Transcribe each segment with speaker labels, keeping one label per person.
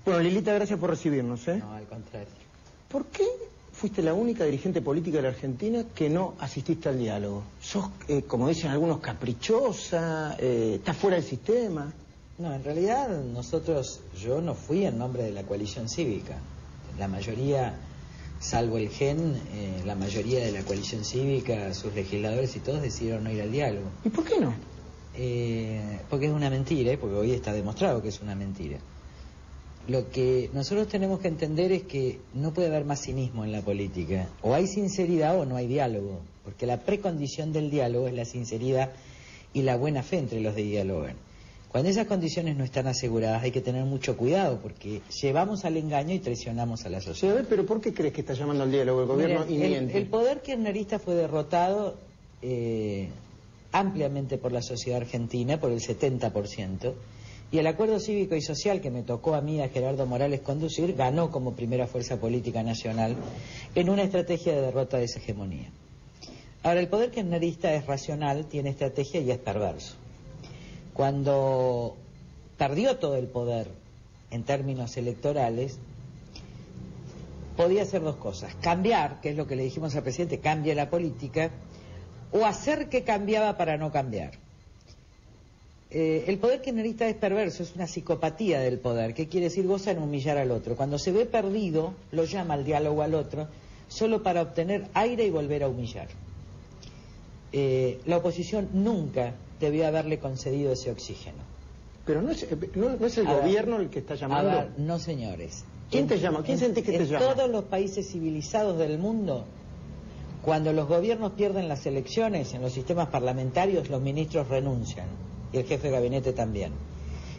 Speaker 1: Bueno, Lilita, gracias por recibirnos, ¿eh?
Speaker 2: No, al contrario.
Speaker 1: ¿Por qué fuiste la única dirigente política de la Argentina que no asististe al diálogo? ¿Sos, como dicen algunos, caprichosa? ¿Estás fuera del sistema?
Speaker 2: No, en realidad yo no fui en nombre de la coalición cívica. La mayoría, salvo el GEN, la mayoría de la coalición cívica, sus legisladores y todos decidieron no ir al diálogo.
Speaker 1: ¿Y por qué no?
Speaker 2: Porque es una mentira, porque hoy está demostrado que es una mentira. Lo que nosotros tenemos que entender es que no puede haber más cinismo en la política. O hay sinceridad o no hay diálogo, porque la precondición del diálogo es la sinceridad y la buena fe entre los que dialogan. Cuando esas condiciones no están aseguradas hay que tener mucho cuidado, porque llevamos al engaño y traicionamos a la sociedad.
Speaker 1: Sí, pero ¿por qué crees que está llamando al diálogo el gobierno y miente?
Speaker 2: El poder kirchnerista fue derrotado ampliamente por la sociedad argentina, por el 70%, y el acuerdo cívico y social que me tocó a mí, a Gerardo Morales, conducir, ganó como primera fuerza política nacional en una estrategia de derrota de esa hegemonía. Ahora, el poder kirchnerista es racional, tiene estrategia y es perverso. Cuando perdió todo el poder en términos electorales, podía hacer dos cosas: cambiar, que es lo que le dijimos al presidente, cambie la política, o hacer que cambiaba para no cambiar. El poder kirchnerista es perverso, es una psicopatía del poder. ¿Qué quiere decir? Goza en humillar al otro. Cuando se ve perdido, lo llama al diálogo al otro, solo para obtener aire y volver a humillar. La oposición nunca debió haberle concedido ese oxígeno.
Speaker 1: Pero no es el gobierno el que está llamando.
Speaker 2: A ver, no, señores.
Speaker 1: ¿Quién te llama? ¿Quién sentís que te llama?
Speaker 2: En todos los países civilizados del mundo, cuando los gobiernos pierden las elecciones, en los sistemas parlamentarios los ministros renuncian, y el jefe de gabinete también.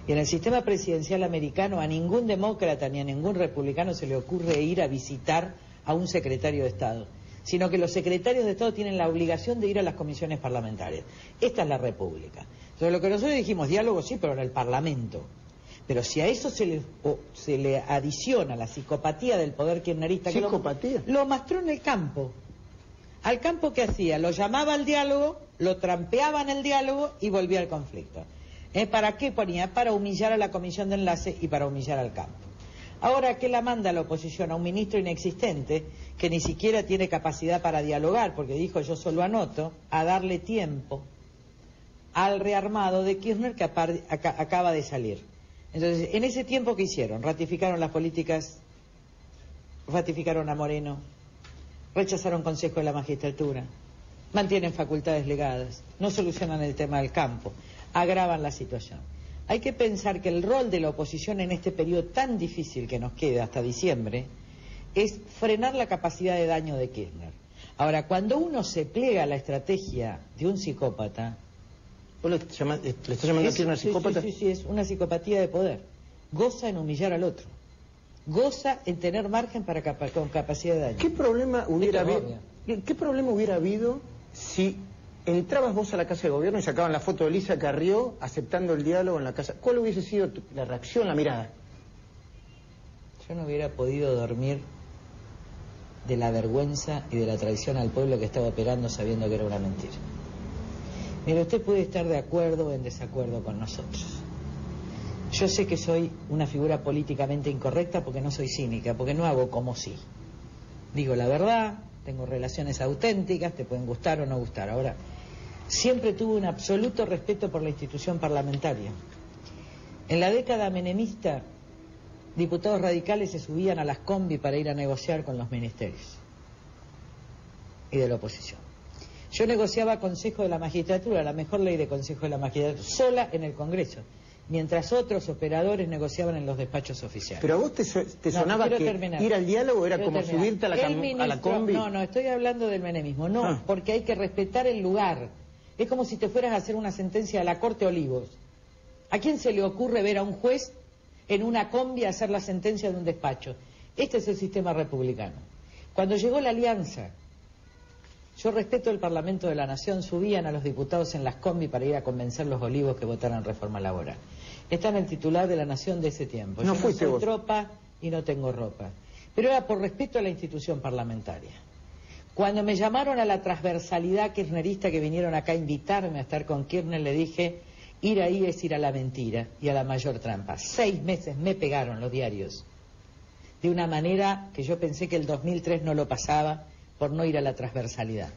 Speaker 2: Y en el sistema presidencial americano a ningún demócrata ni a ningún republicano se le ocurre ir a visitar a un secretario de Estado, sino que los secretarios de Estado tienen la obligación de ir a las comisiones parlamentarias. Esta es la República. Entonces lo que nosotros dijimos, diálogo sí, pero en el Parlamento. Pero si a eso se le adiciona la psicopatía del poder kirchnerista,
Speaker 1: ¿Psicopatía?
Speaker 2: que lo mostró en el campo. Al campo, ¿qué hacía? Lo llamaba al diálogo, lo trampeaba en el diálogo y volvía al conflicto. ¿Para qué ponía? Para humillar a la comisión de enlace y para humillar al campo. Ahora, ¿qué la manda la oposición? A un ministro inexistente que ni siquiera tiene capacidad para dialogar, porque dijo yo solo anoto, a darle tiempo al rearmado de Kirchner que acaba de salir. Entonces, en ese tiempo, ¿qué hicieron? Ratificaron las políticas, ratificaron a Moreno, rechazaron Consejo de la Magistratura, mantienen facultades legadas, no solucionan el tema del campo, agravan la situación. Hay que pensar que el rol de la oposición en este periodo tan difícil que nos queda hasta diciembre es frenar la capacidad de daño de Kirchner. Ahora, cuando uno se pliega a la estrategia de un psicópata...
Speaker 1: ¿Vos le estás llamando a Kirchner psicópata?
Speaker 2: Sí, es una psicopatía de poder. Goza en humillar al otro. Goza en tener margen con capacidad de daño.
Speaker 1: ¿Qué problema hubiera habido si entrabas vos a la casa de gobierno y sacaban la foto de Elisa Carrió aceptando el diálogo en la casa? ¿Cuál hubiese sido la reacción, la mirada?
Speaker 2: Yo no hubiera podido dormir de la vergüenza y de la traición al pueblo que estaba operando sabiendo que era una mentira. Mire, usted puede estar de acuerdo o en desacuerdo con nosotros. Yo sé que soy una figura políticamente incorrecta porque no soy cínica, porque no hago como sí. Digo la verdad, tengo relaciones auténticas, te pueden gustar o no gustar. Ahora, siempre tuve un absoluto respeto por la institución parlamentaria. En la década menemista, diputados radicales se subían a las combi para ir a negociar con los ministerios y de la oposición. Yo negociaba Consejo de la Magistratura, la mejor ley de Consejo de la Magistratura, sola en el Congreso, mientras otros operadores negociaban en los despachos oficiales.
Speaker 1: ¿Pero a vos te sonaba que ir al diálogo era como subirte a la combi?
Speaker 2: No, estoy hablando del menemismo. No, porque hay que respetar el lugar. Es como si te fueras a hacer una sentencia de la Corte Olivos. ¿A quién se le ocurre ver a un juez en una combi a hacer la sentencia de un despacho? Este es el sistema republicano. Cuando llegó la alianza, yo respeto el Parlamento de la Nación, subían a los diputados en las combi para ir a convencer los olivos que votaran reforma laboral. Está en el titular de La Nación de ese tiempo.
Speaker 1: No
Speaker 2: yo
Speaker 1: fuiste
Speaker 2: no soy
Speaker 1: vos.
Speaker 2: tropa y no tengo ropa. Pero era por respeto a la institución parlamentaria. Cuando me llamaron a la transversalidad kirchnerista, que vinieron acá a invitarme a estar con Kirchner, le dije Ir ahí es ir a la mentira y a la mayor trampa. 6 meses me pegaron los diarios, de una manera que yo pensé que el 2003 no lo pasaba por no ir a la transversalidad.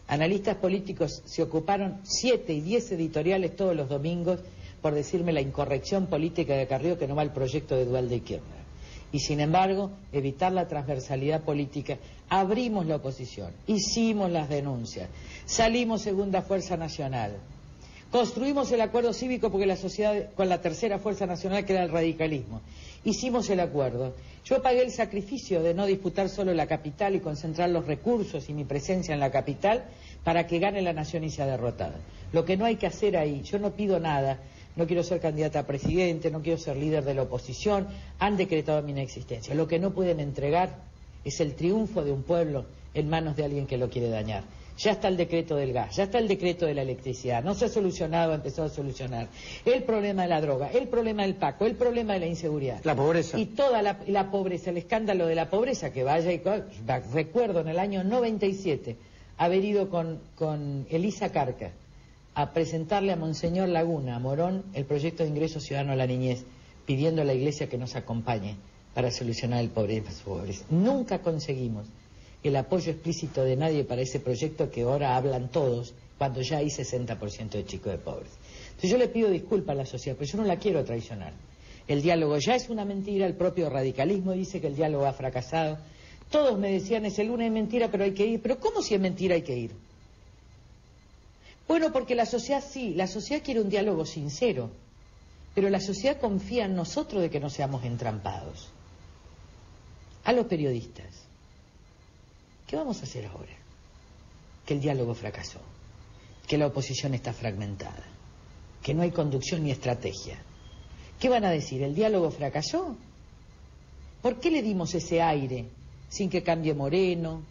Speaker 2: Analistas políticos se ocuparon 7 y 10 editoriales todos los domingos por decirme la incorrección política de Carrió, que no va al proyecto de Duhalde y Kirchner. Y sin embargo, evitar la transversalidad política, abrimos la oposición, hicimos las denuncias, salimos segunda fuerza nacional, construimos el acuerdo cívico porque la sociedad, con la tercera fuerza nacional que era el radicalismo, hicimos el acuerdo. Yo pagué el sacrificio de no disputar solo la capital y concentrar los recursos y mi presencia en la capital para que gane la nación y sea derrotada. Lo que no hay que hacer ahí, yo no pido nada, no quiero ser candidata a presidente, no quiero ser líder de la oposición, han decretado mi inexistencia. Lo que no pueden entregar es el triunfo de un pueblo en manos de alguien que lo quiere dañar. Ya está el decreto del gas, ya está el decreto de la electricidad, no se ha solucionado, ha empezado a solucionar el problema de la droga, el problema del Paco, el problema de la inseguridad.
Speaker 1: La pobreza.
Speaker 2: Y toda la pobreza, el escándalo de la pobreza, que vaya y... Recuerdo en el año 97 haber ido con Elisa Carca a presentarle a Monseñor Laguna, a Morón, el proyecto de ingreso ciudadano a la niñez, pidiendo a la Iglesia que nos acompañe para solucionar el pobreza. Nunca conseguimos el apoyo explícito de nadie para ese proyecto que ahora hablan todos, cuando ya hay 60% de chicos de pobres. Entonces yo le pido disculpas a la sociedad, pero yo no la quiero traicionar. El diálogo ya es una mentira, el propio radicalismo dice que el diálogo ha fracasado. Todos me decían, es el lunes, es mentira, pero hay que ir. ¿Pero cómo si es mentira hay que ir? Bueno, porque la sociedad sí, la sociedad quiere un diálogo sincero, pero la sociedad confía en nosotros de que no seamos entrampados. A los periodistas, ¿qué vamos a hacer ahora? Que el diálogo fracasó, que la oposición está fragmentada, que no hay conducción ni estrategia. ¿Qué van a decir? ¿El diálogo fracasó? ¿Por qué le dimos ese aire sin que cambie Moreno,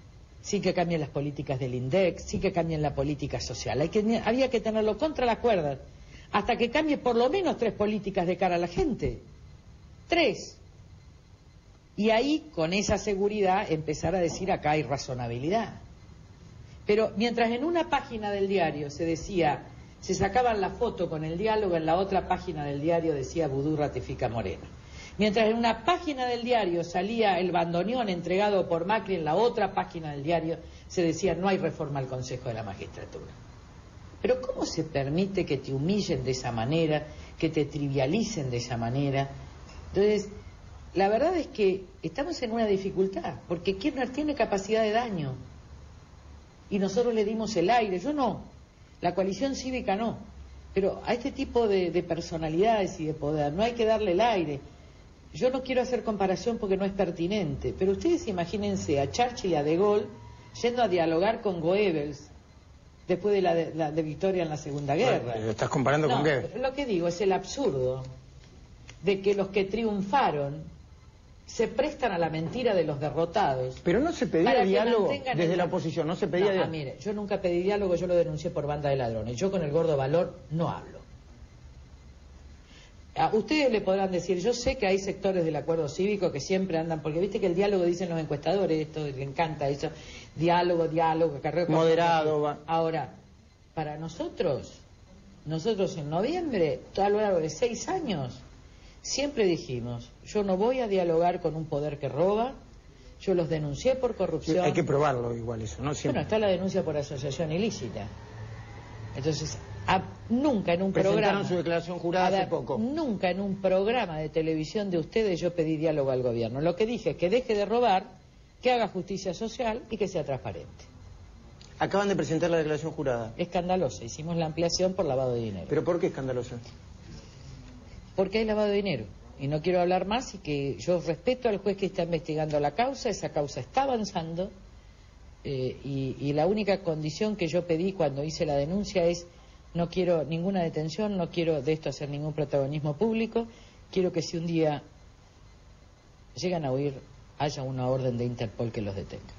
Speaker 2: sin que cambien las políticas del INDEC, sin que cambien la política social? Había que tenerlo contra las cuerdas, hasta que cambie por lo menos 3 políticas de cara a la gente. 3. Y ahí, con esa seguridad, empezar a decir acá hay razonabilidad. Pero mientras en una página del diario se decía, se sacaban la foto con el diálogo, en la otra página del diario decía Vudú ratifica a Moreno. Mientras en una página del diario salía el bandoneón entregado por Macri, en la otra página del diario se decía no hay reforma al Consejo de la Magistratura. Pero ¿cómo se permite que te humillen de esa manera, que te trivialicen de esa manera? Entonces, la verdad es que estamos en una dificultad, porque Kirchner tiene capacidad de daño y nosotros le dimos el aire. Yo no, la coalición cívica no, pero a este tipo de personalidades y de poder no hay que darle el aire. Yo no quiero hacer comparación porque no es pertinente, pero ustedes imagínense a Churchill y a De Gaulle yendo a dialogar con Goebbels después de la victoria en la Segunda Guerra.
Speaker 1: Bueno, ¿lo estás comparando con Goebbels?
Speaker 2: Lo que digo es el absurdo de que los que triunfaron se prestan a la mentira de los derrotados.
Speaker 1: Pero no se pedía diálogo desde la oposición, no se pedía diálogo.
Speaker 2: Mire, yo nunca pedí diálogo, yo lo denuncié por banda de ladrones. Yo con el gordo Valor no hablo. A ustedes le podrán decir, yo sé que hay sectores del acuerdo cívico que siempre andan, porque viste que el diálogo dicen los encuestadores, esto le encanta eso, diálogo, carrera
Speaker 1: moderado. Va.
Speaker 2: Ahora, para nosotros en noviembre, a lo largo de 6 años, siempre dijimos, yo no voy a dialogar con un poder que roba, yo los denuncié por corrupción.
Speaker 1: Hay que probarlo igual eso, ¿no? Siempre.
Speaker 2: Bueno, está la denuncia por asociación ilícita. Entonces, nunca en un
Speaker 1: Presentaron
Speaker 2: programa...
Speaker 1: su declaración jurada hace poco.
Speaker 2: Nunca en un programa de televisión de ustedes yo pedí diálogo al gobierno. Lo que dije es que deje de robar, que haga justicia social y que sea transparente.
Speaker 1: Acaban de presentar la declaración jurada.
Speaker 2: Escandalosa. Hicimos la ampliación por lavado de dinero.
Speaker 1: ¿Pero por qué escandalosa?
Speaker 2: Porque hay lavado de dinero. Y no quiero hablar más y que yo respeto al juez que está investigando la causa. Esa causa está avanzando. Y la única condición que yo pedí cuando hice la denuncia es no quiero ninguna detención, no quiero de esto hacer ningún protagonismo público, quiero que si un día llegan a huir haya una orden de Interpol que los detenga.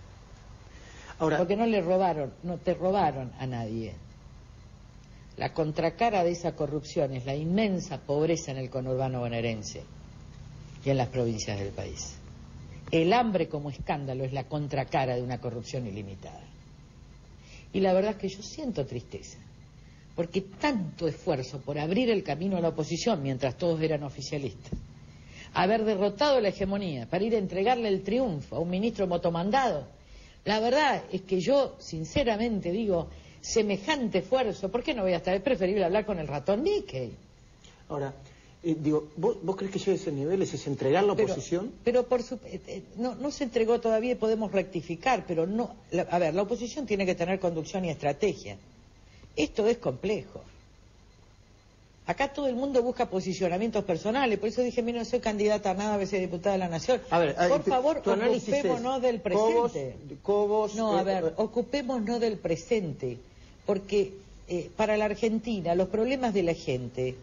Speaker 2: Ahora, porque no te robaron a nadie. La contracara de esa corrupción es la inmensa pobreza en el conurbano bonaerense y en las provincias del país. El hambre como escándalo es la contracara de una corrupción ilimitada. Y la verdad es que yo siento tristeza, porque tanto esfuerzo por abrir el camino a la oposición mientras todos eran oficialistas, haber derrotado la hegemonía para ir a entregarle el triunfo a un ministro motomandado, la verdad es que yo sinceramente digo, semejante esfuerzo, ¿por qué no voy a estar? Es preferible hablar con el ratón Mickey.
Speaker 1: Ahora, ¿vos crees que llegue a ese nivel, es entregar la oposición?
Speaker 2: Pero no se entregó todavía y podemos rectificar, pero no. A ver, la oposición tiene que tener conducción y estrategia. Esto es complejo. Acá todo el mundo busca posicionamientos personales, por eso dije, mira, no soy candidata a nada a veces diputada de la Nación.
Speaker 1: A ver,
Speaker 2: por favor, ocupémonos del presente. Ocupémonos del presente, porque para la Argentina, los problemas de la gente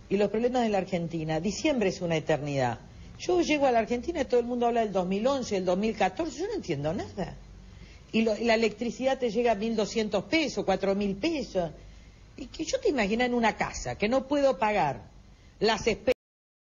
Speaker 2: y los problemas de la Argentina, diciembre es una eternidad. Yo llego a la Argentina y todo el mundo habla del 2011, del 2014, yo no entiendo nada. Y la electricidad te llega a 1.200 pesos, 4.000 pesos. Y que yo te imagino en una casa que no puedo pagar las